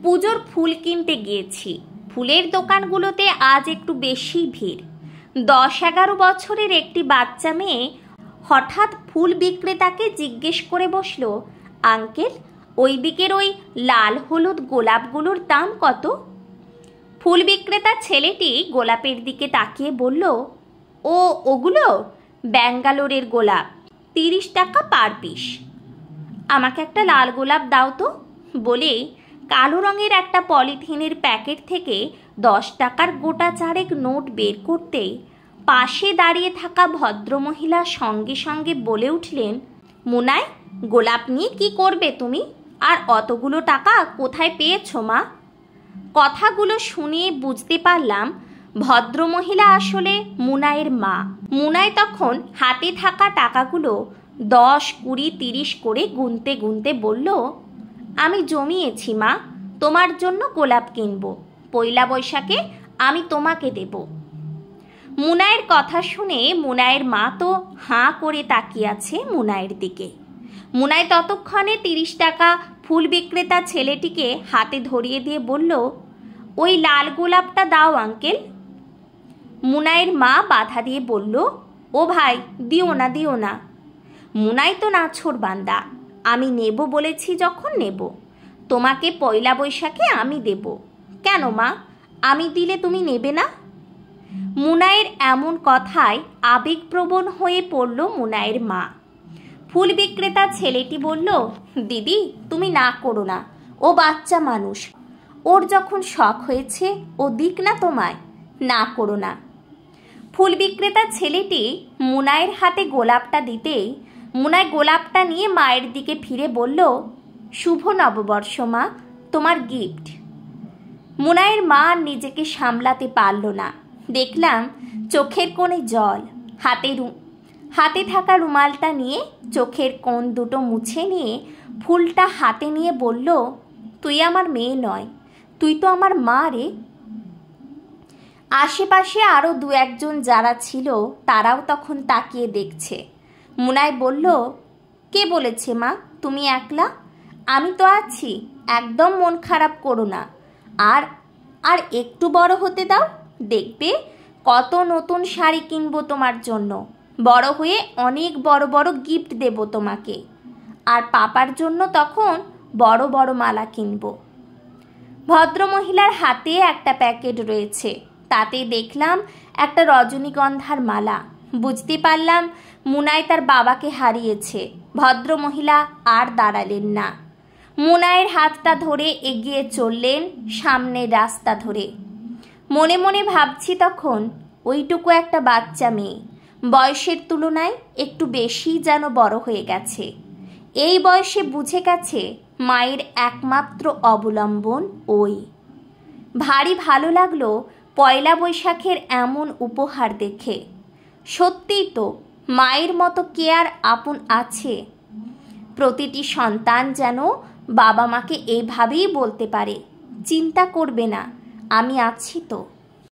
পুজোর ফুল কিনতে গিয়েছি। ফুলের দোকানগুলোতে আজ একটু বেশি ভিড়। 10-11 বছরের একটি বাচ্চা মেয়ে হঠাৎ ফুল বিক্রেতাকে জিজ্ঞেস করে বসলো, আঙ্কেল, ওই দিকের ওই লাল হলুদ গোলাপগুলোর দাম কত? ফুল বিক্রেতা ছেলেটি গোলাপের দিকে তাকিয়ে বলল, ওগুলো ব্যাঙ্গালোরের গোলাপ, 30 টাকা পার পিস। আমাকে একটা লাল গোলাপ দাও তো, বলে কালো রঙের একটা পলিথিনের প্যাকেট থেকে 10 টাকার গোটা চারেক নোট বের করতেই পাশে দাঁড়িয়ে থাকা ভদ্রমহিলা সঙ্গে সঙ্গে বলে উঠলেন, মুনাই, গোলাপ নিয়ে কি করবে তুমি? আর অতগুলো টাকা কোথায় পেয়েছো মা? কথাগুলো শুনে বুঝতে পারলাম ভদ্রমহিলা আসলে মুনাইয়ের মা। মুনাই তখন হাতে থাকা টাকাগুলো 10, 20, 30 করে গুনতে গুনতে বলল, আমি জমিয়েছি মা, তোমার জন্য গোলাপ কিনবো, পয়লা বৈশাখে আমি তোমাকে দেব। মুনাইয়ের কথা শুনে মুনাইয়ের মা তো হাঁ করে তাকিয়ে আছে মুনাইয়ের দিকে। মুনাই ততক্ষণে 30 টাকা ফুল বিক্রেতা ছেলেটিকে হাতে ধরিয়ে দিয়ে বলল, ওই লাল গোলাপটা দাও আঙ্কেল। মুনাইয়ের মা বাধা দিয়ে বলল, ও ভাই, দিও না। মুনাই তো নাছোড় বান্দা, আমি নেব বলেছি যখন নেব, তোমাকে পয়লা বৈশাখে আমি দেব। কেন মা, আমি দিলে তুমি নেবে না? মুনাইয়ের এমন কথায় আবেগপ্রবণ হয়ে পড়ল মুনাইয়ের মা। ফুল বিক্রেতা ছেলেটি বলল, দিদি, তুমি না করো না, ও বাচ্চা মানুষ, ওর যখন শখ হয়েছে ও দিক না তোমায়, না করো না। ফুল বিক্রেতা ছেলেটি মুনাইয়ের হাতে গোলাপটা দিতেই মুনাই গোলাপটা নিয়ে মায়ের দিকে ফিরে বলল, শুভ নববর্ষ মা, তোমার গিফট। মুনাইয়ের মা নিজেকে সামলাতে পারল না। দেখলাম চোখের কোণে জল। হাতে থাকা রুমালটা নিয়ে চোখের কোণ দুটো মুছে নিয়ে ফুলটা হাতে নিয়ে বলল, তুই আমার মেয়ে নয়, তুই তো আমার মা রে। আশেপাশে আরও 2-1 যারা ছিল তারাও তখন তাকিয়ে দেখছে। মুনাই বলল, কে বলেছে মা তুমি একলা? আমি তো আছি, একদম মন খারাপ করো না। আর একটু বড় হতে দাও, দেখবে কত নতুন শাড়ি কিনবো তোমার জন্য, বড় হয়ে অনেক বড় বড় গিফট দেব তোমাকে, আর পাপার জন্য তখন বড় বড় মালা কিনবো। ভদ্রমহিলার হাতে একটা প্যাকেট রয়েছে, তাতে দেখলাম একটা রজনীগন্ধার মালা। বুঝতে পারলাম মুনাই তার বাবাকে হারিয়েছে। ভদ্রমহিলা আর দাঁড়ালেন না, মুনাইয়ের হাতটা ধরে এগিয়ে চললেন সামনের রাস্তা ধরে। মনে মনে ভাবছি তখন, ওইটুকু একটা বাচ্চা মেয়ে, বয়সের তুলনায় একটু বেশি যেন বড় হয়ে গেছে। এই বয়সে বুঝে গেছে মায়ের একমাত্র অবলম্বন ওই। ভারী ভালো লাগলো পয়লা বৈশাখের এমন উপহার দেখে। সত্যিই তো মায়ের মতো কেয়ার আপন আছে। প্রতিটি সন্তান যেন বাবা মাকে এইভাবেই বলতে পারে, চিন্তা করবে না, আমি আছি তো।